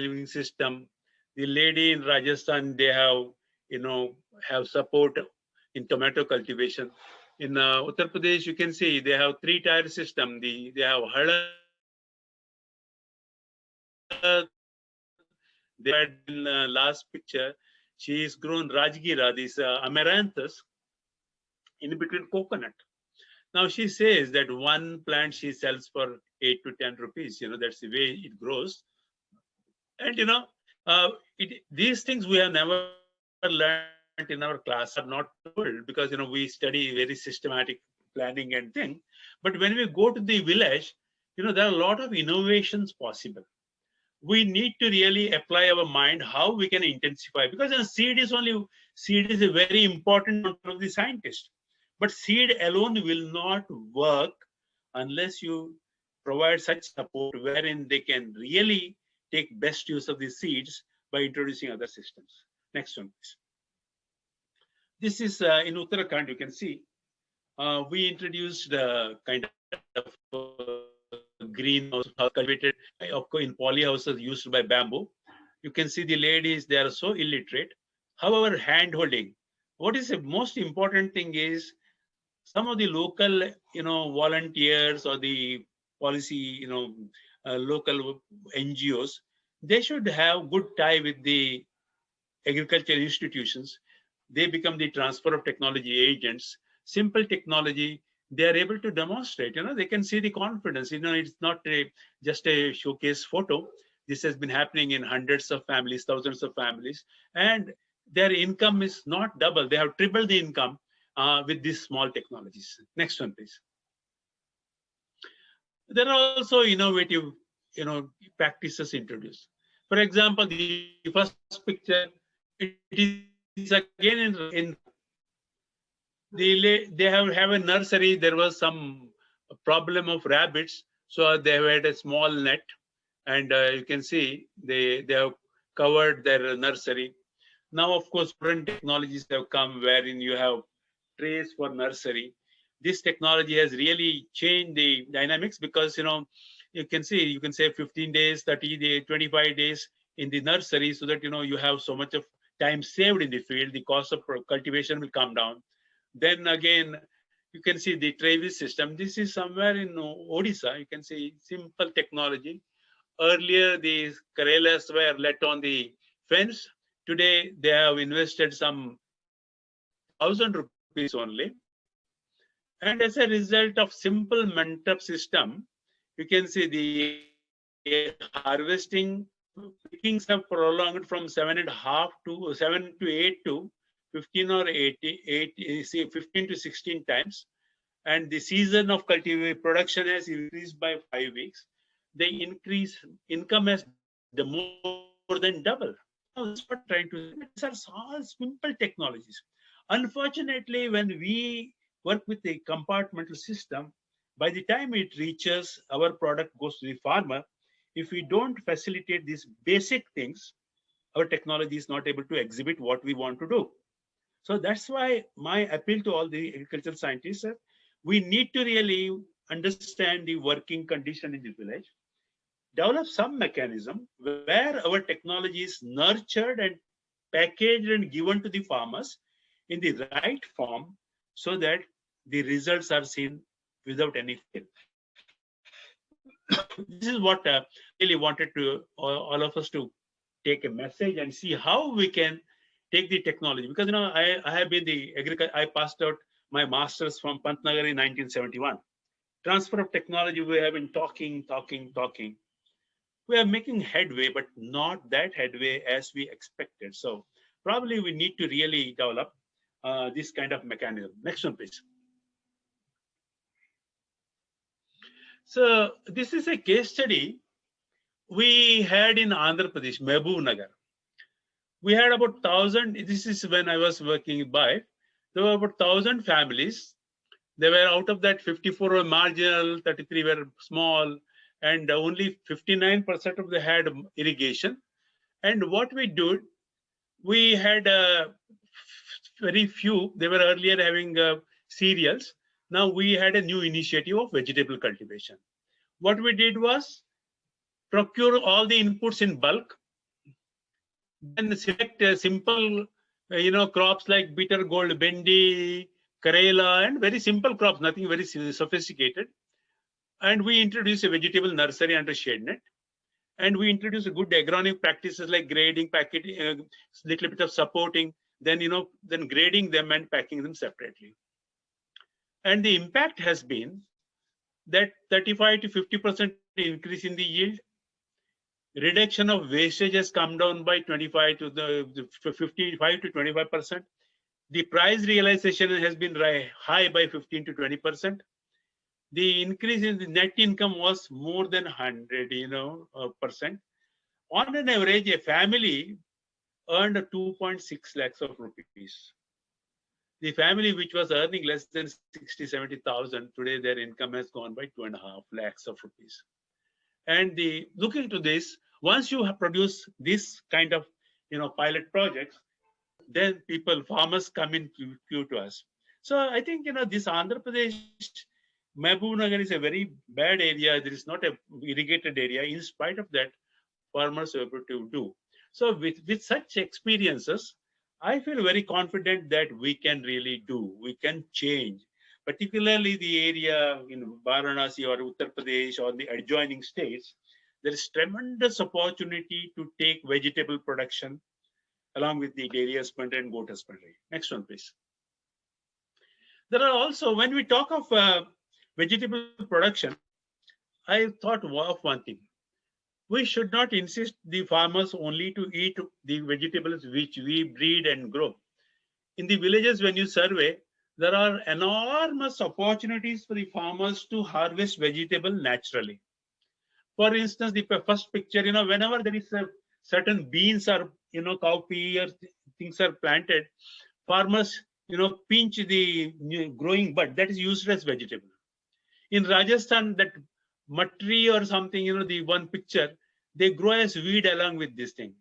living system. The lady in Rajasthan, they have, have support in tomato cultivation. In Uttar Pradesh, you can see they have three-tier system. They have Halad, they had in last picture, she is grown Rajgira, this amaranthus, in between coconut. Now she says that one plant she sells for 8 to 10 rupees. That's the way it grows. And these things we have never learned in our class. Are not told because we study very systematic planning and thing. But when we go to the village, there are a lot of innovations possible. We need to really apply our mind how we can intensify, because seed is a very important concept of the scientist, but seed alone will not work unless you provide such support wherein they can really take best use of the seeds by introducing other systems. Next one, please. This is in Uttarakhand. You can see we introduced kind of greenhouse cultivated in polyhouses used by bamboo. You can see the ladies, they are so illiterate. However, hand holding. What is the most important thing is some of the local, volunteers or the policy, local NGOs, they should have good tie with the agricultural institutions. They become the transfer of technology agents. Simple technology, they are able to demonstrate. They can see the confidence. It's not just a showcase photo. This has been happening in hundreds of families, thousands of families, and their income is not double. They have tripled the income with these small technologies. Next one, please. There are also innovative, practices introduced. For example, the first picture, it is again in they have a nursery. There was some problem of rabbits, so they have had a small net, and you can see they have covered their nursery. Now, of course, modern technologies have come wherein you have trays for nursery. This technology has really changed the dynamics, because you can say 15 days, 30 days, 25 days in the nursery, so that you have so much of time saved in the field. The cost of cultivation will come down. Then again, you can see the Travis system. This is somewhere in Odisha. You can see simple technology. Earlier, the Karelas were let on the fence. Today, they have invested some 1,000 rupees only. And as a result of simple Mentop system, you can see the harvesting pickings have prolonged from 7.5 to 7 to 8 to 15 or 15 to 16 times. And the season of cultivation production has increased by 5 weeks. The increase income has the more than double. Now, that's what I'm trying to say. These are all simple technologies. Unfortunately, when we work with a compartmental system, by the time it reaches our product goes to the farmer, if we don't facilitate these basic things, our technology is not able to exhibit what we want to do. So that's why my appeal to all the agricultural scientists, we need to really understand the working condition in the village, develop some mechanism where our technology is nurtured and packaged and given to the farmers in the right form, so that the results are seen without any fail. This is what really wanted to all of us to take a message and see how we can take the technology. Because I have been the agriculture. I passed out my master's from Pantnagar in 1971. Transfer of technology. We have been talking. We are making headway, but not that headway as we expected. So probably we need to really develop this kind of mechanism. Next one, please. So this is a case study we had in Andhra Pradesh, Mehboob Nagar. We had about 1,000. This is when I was working by. There were about 1,000 families. They were out of that 54 were marginal, 33 were small, and only 59% of them had irrigation. And what we did, we had very few. They were earlier having cereals. Now we had a new initiative of vegetable cultivation. What we did was procure all the inputs in bulk. Then select simple, crops like bitter gold, bendi, karela, and very simple crops, nothing very sophisticated. And we introduce a vegetable nursery under shade net. And we introduce a good agronomic practices like grading, packaging, little bit of supporting, then, then grading them and packing them separately. And the impact has been that 35 to 50% increase in the yield. Reduction of wastage has come down by 25 to the 55 to 25%. The price realization has been high by 15 to 20%. The increase in the net income was more than 100, percent. On an average, a family earned 2.6 lakhs of rupees. The family which was earning less than 60, 70,000, today their income has gone by 2.5 lakhs of rupees. And looking to this, once you have produced this kind of, pilot projects, then farmers come in queue to us. So I think, this Andhra Pradesh, Mahbubnagar is a very bad area. There is not a irrigated area. In spite of that, farmers are able to do. So with such experiences, I feel very confident that we can really do, we can change, particularly the area in Varanasi or Uttar Pradesh or the adjoining states. There is tremendous opportunity to take vegetable production along with the dairy husbandry and goat husbandry. Next one, please. There are also, when we talk of vegetable production, I thought of one thing. We should not insist the farmers only to eat the vegetables which we breed and grow. In the villages, when you survey, there are enormous opportunities for the farmers to harvest vegetable naturally. For instance, the first picture, whenever there is a certain beans or, cowpea or things are planted, farmers, pinch the growing bud that is used as vegetable. In Rajasthan, that matri or something, the one picture, they grow as weed along with this thing.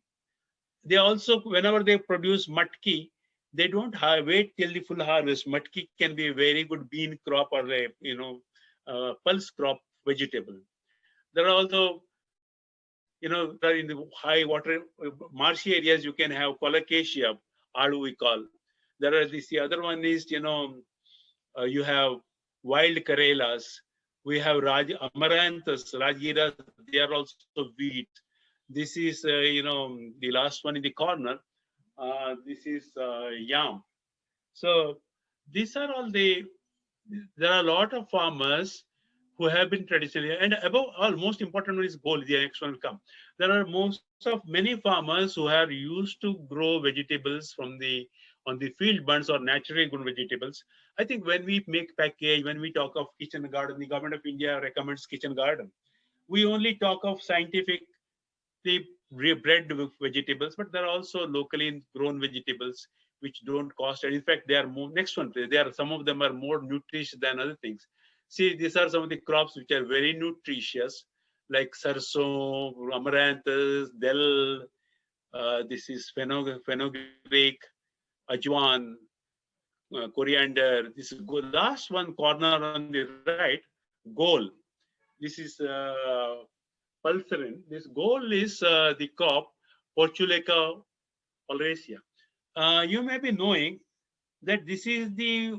They also, whenever they produce matki, they don't wait till the full harvest. Matki can be a very good bean crop or a, pulse crop vegetable. There are also, in the high water, marshy areas, you can have colocasia, adu we call. There are this, the other one is, you have wild karelas. We have amaranthus, rajiras, they are also wheat. This is, the last one in the corner. This is yam. So these are all there are a lot of farmers who have been traditionally, and above all, most important one is gold. The next one will come. There are many farmers who are used to grow vegetables on the field bunds or naturally grown vegetables. I think when we make package, when we talk of kitchen garden, the government of India recommends kitchen garden. We only talk of scientifically bred vegetables, but there are also locally grown vegetables which don't cost. And in fact, they are more. Next one, please. Some of them are more nutritious than other things. See, these are some of the crops which are very nutritious, like sarson, amaranthus, del. This is fenugreek, ajwan, coriander. This is last one corner on the right, gol. This is pulsarin. This gol is the crop Portulaca oleracea. You may be knowing that this is the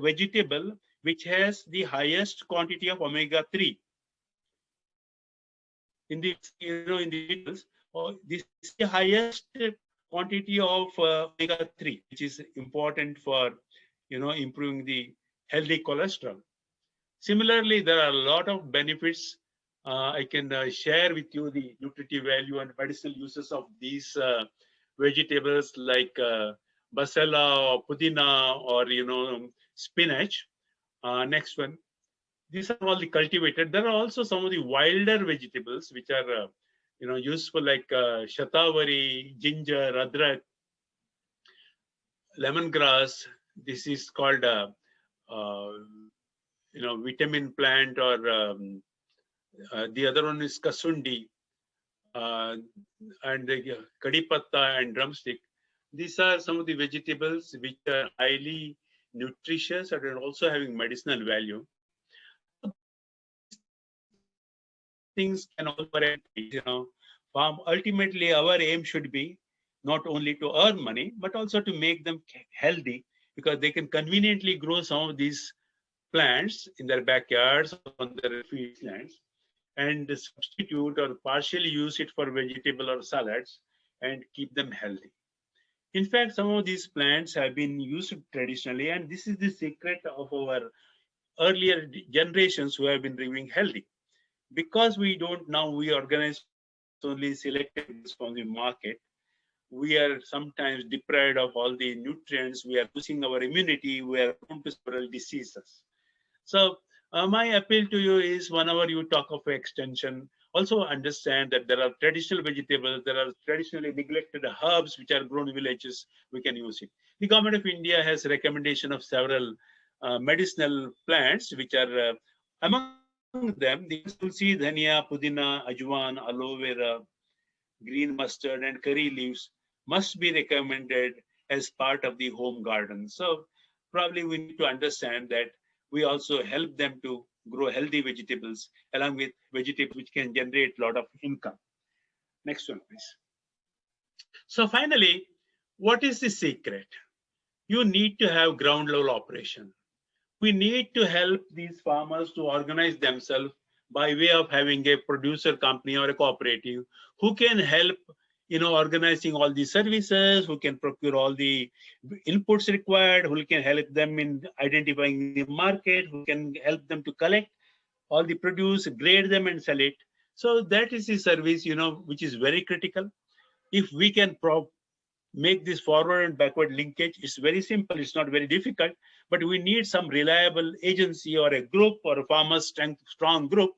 vegetable which has the highest quantity of omega-3 in the vegetables. This is the highest quantity of omega-3, which is important for improving the healthy cholesterol. Similarly, there are a lot of benefits. I can share with you the nutritive value and medicinal uses of these vegetables like basala or pudina or spinach. Next one. These are all the cultivated. There are also some of the wilder vegetables which are useful, like shatavari, ginger, adrak, lemongrass. This is called vitamin plant, or the other one is kasundi, and kadipatta and drumstick. These are some of the vegetables which are highly nutritious and are also having medicinal value. Things can also, Ultimately, our aim should be not only to earn money, but also to make them healthy, because they can conveniently grow some of these plants in their backyards, on their field lands, and substitute or partially use it for vegetable or salads and keep them healthy. In fact, some of these plants have been used traditionally, and this is the secret of our earlier generations who have been living healthy. Because we don't now, we organize only selected goods from the market, we are sometimes deprived of all the nutrients, we are losing our immunity, we are prone to several diseases. So my appeal to you is, whenever you talk of extension, also understand that there are traditional vegetables, there are traditionally neglected herbs which are grown in villages, we can use it. The government of India has recommendation of several medicinal plants, which are among them, the tulsi, dhania, pudina, ajwan, aloe vera, green mustard, and curry leaves must be recommended as part of the home garden. So probably we need to understand that we also help them to grow healthy vegetables along with vegetables which can generate a lot of income. Next one, please. So finally, what is the secret? You need to have ground level operation. We need to help these farmers to organize themselves by way of having a producer company or a cooperative who can help, organizing all the services, who can procure all the inputs required, who can help them in identifying the market, who can help them to collect all the produce, grade them and sell it. So that is the service, which is very critical. If we can make this forward and backward linkage, it's very simple, it's not very difficult, but we need some reliable agency or a group or a farmer strong group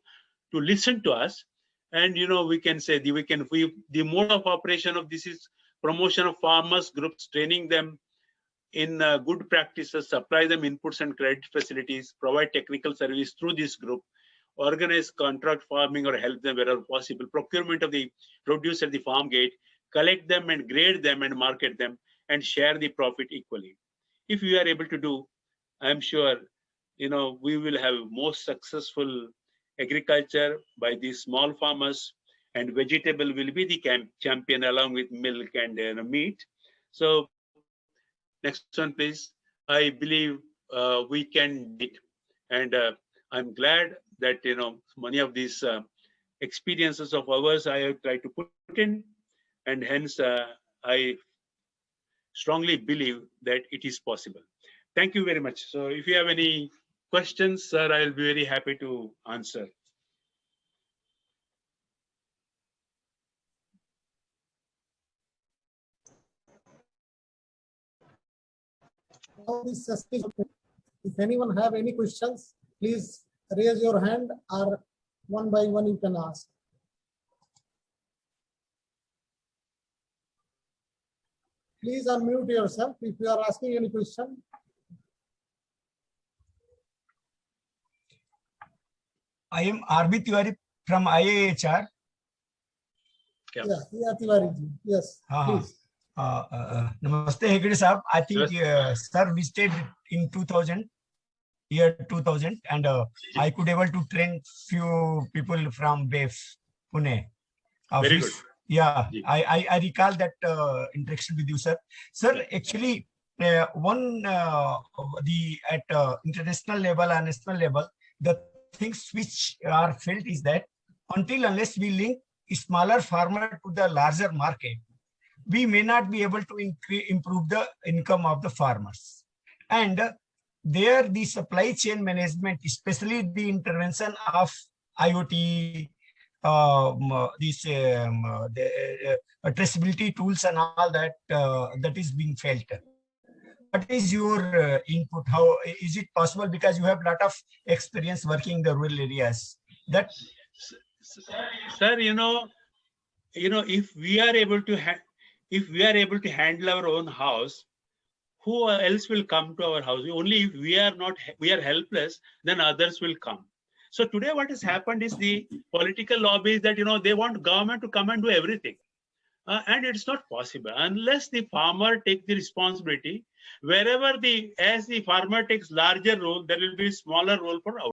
to listen to us. And we can say the mode of operation of this is promotion of farmers groups, training them in good practices, supply them inputs and credit facilities, provide technical service through this group, organize contract farming or help them wherever possible, procurement of the produce at the farm gate, collect them and grade them and market them, and share the profit equally. If we are able to do, I'm sure, we will have most successful agriculture by these small farmers, and vegetable will be the champion along with milk and meat. So next one, please. I believe we can do it. And I'm glad that, many of these experiences of ours I have tried to put in, and hence I strongly believe that it is possible. Thank you very much. So if you have any questions, sir, I'll be very happy to answer. If anyone have any questions, please raise your hand, or one by one you can ask. Please unmute yourself if you are asking any question. I am R.B. Tiwari from IIHR. Yeah, Tiwari ji. Yes, please. Namaste, Hegde Sahab. I think sir visited in 2000, and I could able to train few people from BEF, Pune. Very good. Yeah, I recall that interaction with you, sir. Sir, actually, at international level and national level, the things which are felt is that until unless we link smaller farmer to the larger market, we may not be able to improve the income of the farmers. And there, the supply chain management, especially the intervention of IoT, the traceability tools and all that, that is being felt. What is your input? How is it possible? Because you have a lot of experience working in the rural areas. That, sir, if we are able to handle our own house, who else will come to our house? Only if we are helpless, then others will come. So today what has happened is the political lobbies that, they want government to come and do everything. And it's not possible unless the farmer takes the responsibility. Wherever as the farmer takes larger role, there will be smaller role for